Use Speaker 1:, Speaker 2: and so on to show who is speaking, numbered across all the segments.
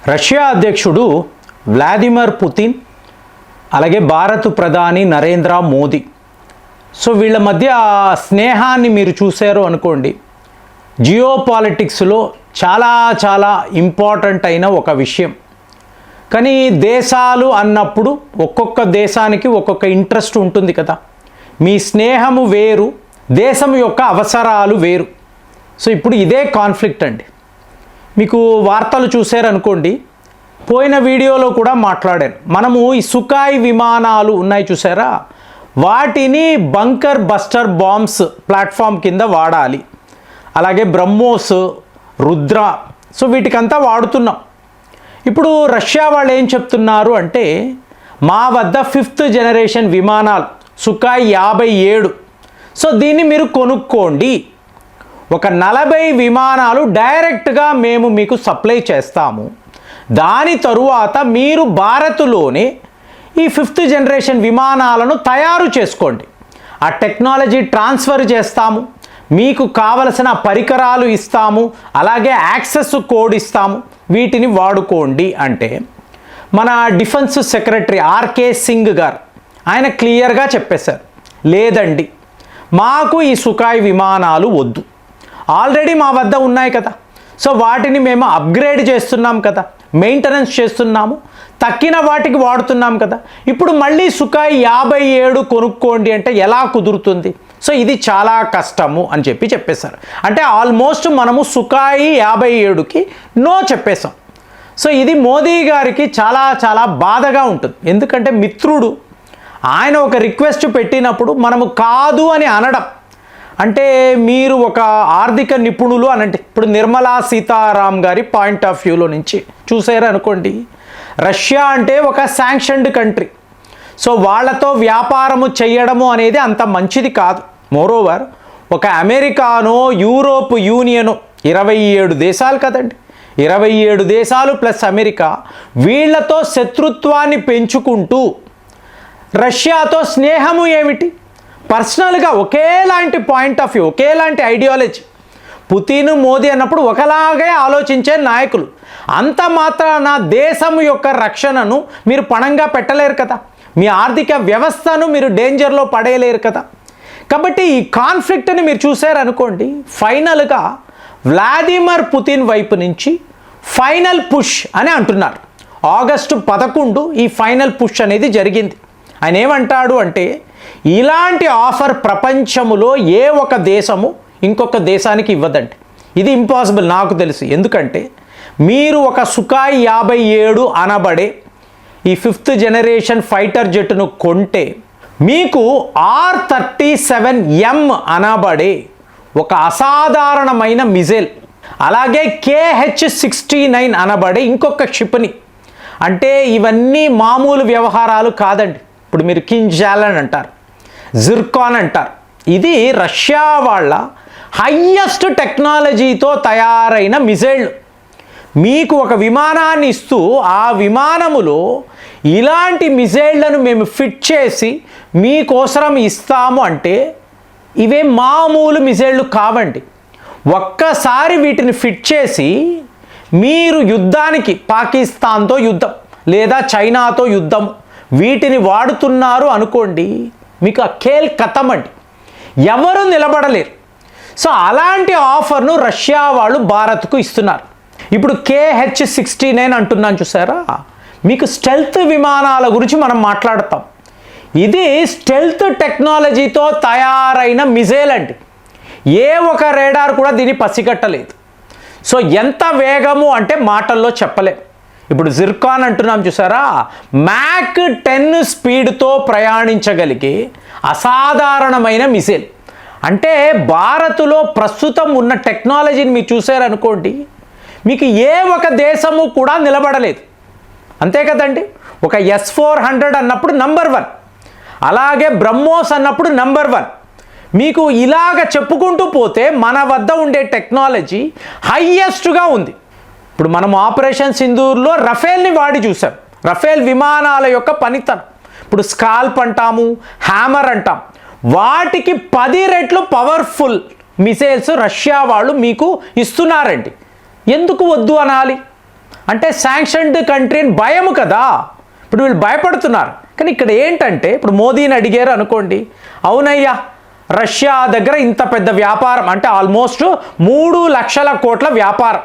Speaker 1: Russia అధ్యక్షుడు Vladimir Putin అలాగే భారత ప్రధాని నరేంద్ర మోదీ సో వీళ్ళ మధ్య స్నేహాన్ని మీరు చూశారు అనుకోండి. జియో పాలిటిక్స్లో చాలా ఇంపార్టెంట్ అయిన ఒక విషయం. కానీ దేశాలు అన్నప్పుడు ఒక్కొక్క దేశానికి ఒక్కొక్క ఇంట్రెస్ట్ ఉంటుంది కదా. మీ స్నేహము వేరు, దేశం యొక్క అవసరాలు వేరు. సో ఇప్పుడు ఇదే కాన్ఫ్లిక్ట్ అండి. మీకు వార్తలు చూశారనుకోండి, పోయిన వీడియోలో కూడా మాట్లాడాను. మనము ఈ సుఖాయ్ విమానాలు ఉన్నాయి చూసారా, వాటిని బంకర్ బస్టర్ బాంబ్స్ ప్లాట్ఫామ్ కింద వాడాలి. అలాగే బ్రహ్మోస్, రుద్ర, సో వీటికంతా వాడుతున్నాం. ఇప్పుడు రష్యా వాళ్ళు ఏం చెప్తున్నారు అంటే, మా వద్ద 5th జనరేషన్ విమానాలు సుఖాయ్ 57, సో దీన్ని మీరు కొనుక్కోండి. ఒక 40 విమానాలు డైరెక్ట్గా మేము మీకు సప్లై చేస్తాము. దాని తరువాత మీరు భారత్లోనే ఈ 5th జనరేషన్ విమానాలను తయారు చేసుకోండి. ఆ టెక్నాలజీ ట్రాన్స్ఫర్ చేస్తాము, మీకు కావలసిన పరికరాలు ఇస్తాము, అలాగే యాక్సెస్ కోడ్ ఇస్తాము, వీటిని వాడుకోండి అంటే మన డిఫెన్స్ సెక్రటరీ ఆర్కే సింగ్ గారు ఆయన క్లియర్గా చెప్పేశారు, లేదండి మాకు ఈ సుఖాయ్ విమానాలు వద్దు, ఆల్రెడీ మా వద్ద ఉన్నాయి కదా, సో వాటిని మేము అప్గ్రేడ్ చేస్తున్నాం కదా, మెయింటెనెన్స్ చేస్తున్నాము, తక్కిన వాటికి వాడుతున్నాం కదా, ఇప్పుడు మళ్ళీ సుఖాయ్ 57 కొనుక్కోండి అంటే ఎలా కుదురుతుంది? సో ఇది చాలా కష్టము అని చెప్పేశారు. అంటే ఆల్మోస్ట్ మనము సుఖాయ్ 57కి నో చెప్పేశాం. సో ఇది మోదీ గారికి చాలా బాధగా ఉంటుంది. ఎందుకంటే మిత్రుడు ఆయన ఒక రిక్వెస్ట్ పెట్టినప్పుడు మనము కాదు అని అనడం అంటే, మీరు ఒక ఆర్థిక నిపుణులు అనంటే, ఇప్పుడు నిర్మలా సీతారాం గారి పాయింట్ ఆఫ్ వ్యూలో నుంచి చూసారు అనుకోండి, రష్యా అంటే ఒక శాంక్షన్డ్ కంట్రీ, సో వాళ్ళతో వ్యాపారము చేయడము అనేది అంత మంచిది కాదు. మోరోవర్ ఒక అమెరికానో యూరోప్ యూనియను 27 దేశాలు కదండి, 27 దేశాలు ప్లస్ అమెరికా, వీళ్లతో శత్రుత్వాన్ని పెంచుకుంటూ రష్యాతో స్నేహము ఏమిటి? పర్సనల్గా ఒకేలాంటి పాయింట్ ఆఫ్ వ్యూ, ఒకేలాంటి ఐడియాలజీ, పుతిన్ మోదీ అన్నప్పుడు ఒకలాగే ఆలోచించే నాయకులు. అంత మాత్రాన దేశం యొక్క రక్షణను మీరు పణంగా పెట్టలేరు కదా, మీ ఆర్థిక వ్యవస్థను మీరు డేంజర్లో పడేయలేరు కదా. కాబట్టి ఈ కాన్ఫ్లిక్ట్ని మీరు చూసారనుకోండి, ఫైనల్గా వ్లాదిమిర్ పుతిన్ వైపు నుంచి ఫైనల్ పుష్ అని అంటున్నారు. ఆగస్టు 11 ఈ ఫైనల్ పుష్ అనేది జరిగింది. ఆయన ఏమంటాడు అంటే, ఇలాంటి ఆఫర్ ప్రపంచములో ఏ ఒక దేశము ఇంకొక దేశానికి ఇవ్వదండి, ఇది ఇంపాసిబుల్ నాకు తెలుసు. ఎందుకంటే మీరు ఒక సుఖాయ్ 57 అనబడే ఈ 5th జనరేషన్ ఫైటర్ జెట్ను కొంటే మీకు R-37M అనబడే ఒక అసాధారణమైన మిజైల్, అలాగే KH-69 అనబడే ఇంకొక క్షిపణి, అంటే ఇవన్నీ మామూలు వ్యవహారాలు కాదండి. ఇప్పుడు మీరు కింజాల్ అంటారు, జిర్కాన్ అంటారు, ఇది రష్యా వాళ్ళ హయ్యెస్ట్ టెక్నాలజీతో తయారైన మిజైళ్ళు. మీకు ఒక విమానాన్ని ఇస్తూ ఆ విమానములో ఇలాంటి మిజైళ్లను మేము ఫిట్ చేసి మీకోసరం ఇస్తాము అంటే ఇవే మామూలు మిజైళ్ళు కావండి. ఒక్కసారి వీటిని ఫిట్ చేసి మీరు యుద్ధానికి పాకిస్తాన్తో యుద్ధం లేదా చైనాతో యుద్ధం వీటిని వాడుతున్నారు అనుకోండి, మీకు ఆ ఖేల్ ఖతం అండి, ఎవరు నిలబడలేరు. సో అలాంటి ఆఫర్ను రష్యా వాళ్ళు భారత్కు ఇస్తున్నారు. ఇప్పుడు KH-69 అంటున్నాను చూసారా, మీకు స్టెల్త్ విమానాల గురించి మనం మాట్లాడతాం. ఇది స్టెల్త్ టెక్నాలజీతో తయారైన మిజైల్ అండి, ఏ ఒక రేడార్ కూడా దీన్ని పసిగట్టలేదు. సో ఎంత వేగము అంటే మాటల్లో చెప్పలేం. ఇప్పుడు జిర్కాన్ అంటున్నాం చూసారా, మ్యాక్ 10 స్పీడ్తో ప్రయాణించగలిగే అసాధారణమైన మిసైల్. అంటే భారత్లో ప్రస్తుతం ఉన్న టెక్నాలజీని మీరు చూసారనుకోండి, మీకు ఏ ఒక దేశము కూడా నిలబడలేదు. అంతే కదండి. ఒక S-400 అన్నప్పుడు నంబర్ 1, అలాగే బ్రహ్మోస్ అన్నప్పుడు నంబర్ 1. మీకు ఇలాగ చెప్పుకుంటూ పోతే మన వద్ద ఉండే టెక్నాలజీ హయ్యెస్ట్గా ఉంది. ఇప్పుడు మనం ఆపరేషన్ సింధూర్లో రఫేల్ని వాడి చూసాం, రఫేల్ విమానాల యొక్క పనితనం. ఇప్పుడు స్కాల్ప్ అంటాము, హ్యామర్ అంటాం, వాటికి 10 రెట్లు పవర్ఫుల్ మిసైల్స్ రష్యా వాళ్ళు మీకు ఇస్తున్నారండి. ఎందుకు వద్దు అనాలి? అంటే శాంక్షన్డ్ కంట్రీ అని భయము కదా. ఇప్పుడు వీళ్ళు భయపడుతున్నారు. కానీ ఇక్కడ ఏంటంటే ఇప్పుడు మోదీని అడిగారు అనుకోండి, అవునయ్యా రష్యా దగ్గర ఇంత పెద్ద వ్యాపారం అంటే ఆల్మోస్ట్ 3 లక్షల కోట్ల వ్యాపారం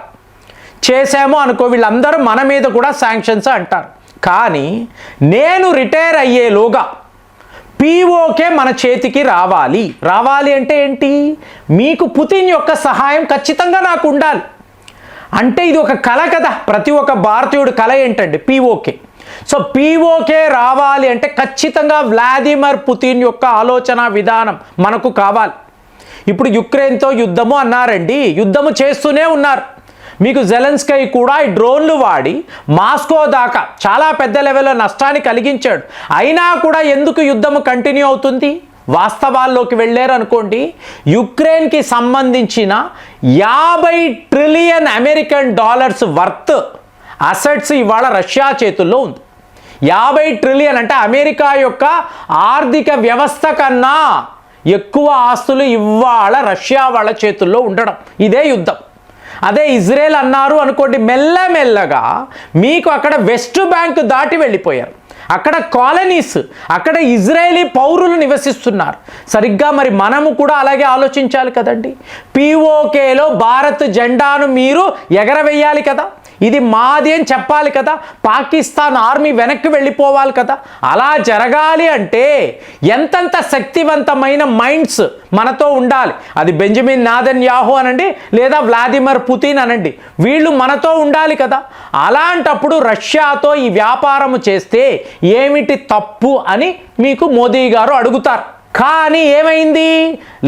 Speaker 1: చేసాము అనుకో, వీళ్ళందరూ మన మీద కూడా శాంక్షన్స్ అంటారు. కానీ నేను రిటైర్ అయ్యేలోగా పీఓకే మన చేతికి రావాలి అంటే ఏంటి, మీకు పుతిన్ యొక్క సహాయం ఖచ్చితంగా నాకు ఉండాలి. అంటే ఇది ఒక కళ కదా, ప్రతి ఒక్క భారతీయుడు కళ ఏంటంటే పీఓకే. సో పీఓకే రావాలి అంటే ఖచ్చితంగా వ్లాదిమిర్ పుతిన్ యొక్క ఆలోచన విధానం మనకు కావాలి. ఇప్పుడు యుక్రెయిన్తో యుద్ధము అన్నారండి, యుద్ధము చేస్తూనే ఉన్నారు. మీకు జెలెన్స్కీ కూడా ఈ డ్రోన్లు వాడి మాస్కో దాకా చాలా పెద్ద లెవెల్లో నష్టాన్ని కలిగించాడు. అయినా కూడా ఎందుకు యుద్ధము కంటిన్యూ అవుతుంది? వాస్తవాల్లోకి వెళ్ళారు అనుకోండి, యుక్రెయిన్కి సంబంధించిన 50 trillion American dollars worth assets ఇవాళ రష్యా చేతుల్లో ఉంది. 50 ట్రిలియన్ అంటే అమెరికా యొక్క ఆర్థిక వ్యవస్థ కన్నా ఎక్కువ ఆస్తులు ఇవాళ రష్యా వాళ్ళ చేతుల్లో ఉండడం, ఇదే యుద్ధం. అదే ఇజ్రాయెల్ అన్నారు అనుకోండి, మెల్లమెల్లగా మీకు అక్కడ వెస్ట్ బ్యాంక్ దాటి వెళ్ళిపోయారు. అక్కడ కాలనీస్, అక్కడ ఇజ్రాయేలీ పౌరులు నివసిస్తున్నారు. సరిగ్గా మరి మనము కూడా అలాగే ఆలోచించాలి కదండి. పీఓకేలో భారత్ జెండాను మీరు ఎగరవేయాలి కదా, ఇది మాది అని చెప్పాలి కదా, పాకిస్తాన్ ఆర్మీ వెనక్కి వెళ్ళిపోవాలి కదా. అలా జరగాలి అంటే ఎంతంత శక్తివంతమైన మైండ్స్ మనతో ఉండాలి. అది బెంజమిన్ నెతన్యాహు అనండి లేదా వ్లాదిమిర్ పుతిన్ అనండి, వీళ్ళు మనతో ఉండాలి కదా. అలాంటప్పుడు రష్యాతో ఈ వ్యాపారం చేస్తే ఏమిటి తప్పు అని మీకు మోదీ గారు అడుగుతారు. కానీ ఏమైంది?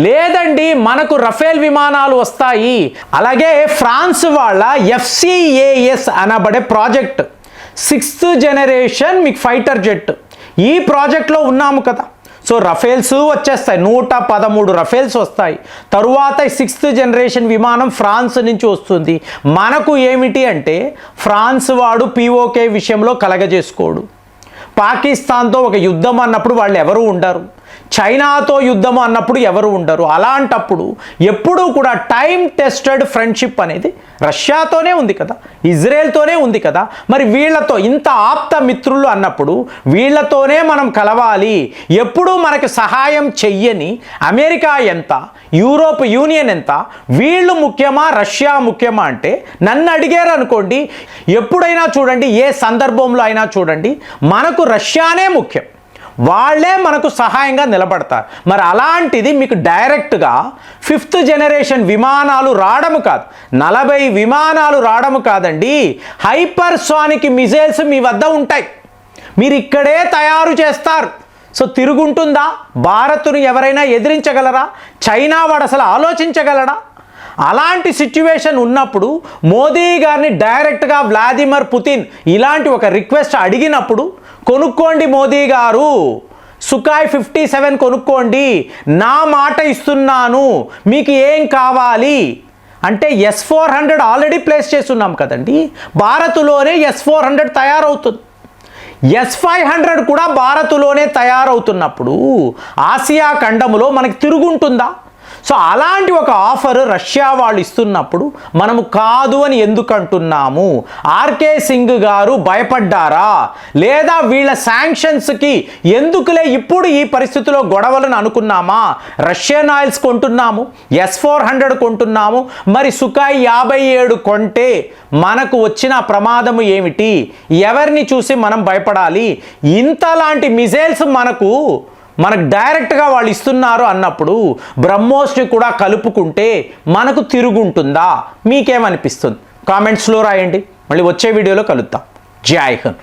Speaker 1: లేదండి, మనకు రఫేల్ విమానాలు వస్తాయి. అలాగే ఫ్రాన్స్ వాళ్ళ FCAS అనబడే ప్రాజెక్ట్ 6th జనరేషన్ మీకు ఫైటర్ జెట్, ఈ ప్రాజెక్ట్లో ఉన్నాము కదా. సో రఫేల్స్ వచ్చేస్తాయి, 113 రఫేల్స్ వస్తాయి. తరువాత 6th జనరేషన్ విమానం ఫ్రాన్స్ నుంచి వస్తుంది. మనకు ఏమిటి అంటే ఫ్రాన్స్ వాడు పీఓకే విషయంలో కలగజేసుకోడు. పాకిస్తాన్తో ఒక యుద్ధం అన్నప్పుడు వాళ్ళు ఎవరు ఉండరు, చైనాతో యుద్ధం అన్నప్పుడు ఎవరు ఉండరు. అలాంటప్పుడు ఎప్పుడూ కూడా టైం టెస్టెడ్ ఫ్రెండ్షిప్ అనేది రష్యాతోనే ఉంది కదా, ఇజ్రాయెల్తోనే ఉంది కదా. మరి వీళ్ళతో ఇంత ఆప్త మిత్రులు అన్నప్పుడు వీళ్ళతోనే మనం కలవాలి. ఎప్పుడూ మనకు సహాయం చెయ్యని అమెరికా ఎంత, యూరోప్ యూనియన్ ఎంత, వీళ్ళు ముఖ్యమా రష్యా ముఖ్యమా అంటే నన్ను అడిగారు అనుకోండి, ఎప్పుడైనా చూడండి, ఏ సందర్భంలో అయినా చూడండి, మనకు రష్యానే ముఖ్యం, వాళ్ళే మనకు సహాయంగా నిలబడతారు. మరి అలాంటిది మీకు డైరెక్ట్గా 5th జనరేషన్ విమానాలు రావడము కాదు, 40 విమానాలు రావడము కాదండి, హైపర్సానిక్ మిజైల్స్ మీ వద్ద ఉంటాయి, మీరు ఇక్కడే తయారు చేస్తారు. సో తిరుగుంటుందా? భారత్ను ఎవరైనా ఎదిరించగలరా? చైనా వాడు అసలు ఆలోచించగలడా? అలాంటి సిచ్యువేషన్ ఉన్నప్పుడు మోదీ గారిని డైరెక్ట్గా వ్లాదిమిర్ పుతిన్ ఇలాంటి ఒక రిక్వెస్ట్ అడిగినప్పుడు, కొనుక్కోండి మోదీ గారు, సుఖాయ్ 57 కొనుక్కోండి, నా మాట ఇస్తున్నాను, మీకు ఏం కావాలి అంటే S-400 ఆల్రెడీ ప్లేస్ చేస్తున్నాం కదండి, భారత్లోనే S-400 తయారవుతుంది. S-500 కూడా భారత్లోనే తయారవుతున్నప్పుడు ఆసియా ఖండములో మనకి తిరుగుంటుందా? సో అలాంటి ఒక ఆఫర్ రష్యా వాళ్ళు ఇస్తున్నప్పుడు మనము కాదు అని ఎందుకు అంటున్నాము? ఆర్కే సింగ్ గారు భయపడ్డారా? లేదా వీళ్ళ శాంక్షన్స్కి ఎందుకులే ఇప్పుడు ఈ పరిస్థితిలో గొడవలను అనుకున్నామా? రష్యన్ ఆయిల్స్ కొంటున్నాము, S-400 కొంటున్నాము, మరి సుఖాయ్ 57 కొంటే మనకు వచ్చిన ప్రమాదము ఏమిటి? ఎవరిని చూసి మనం భయపడాలి? ఇంతలాంటి మిజైల్స్ మనకు డైరెక్ట్గా వాళ్ళు ఇస్తున్నారు అన్నప్పుడు బ్రహ్మోస్ని కూడా కలుపుకుంటే మనకు తిరుగుంటుందా? మీకేమనిపిస్తుంది? కామెంట్స్లో రాయండి. మళ్ళీ వచ్చే వీడియోలో కలుద్దాం. జై హింద్.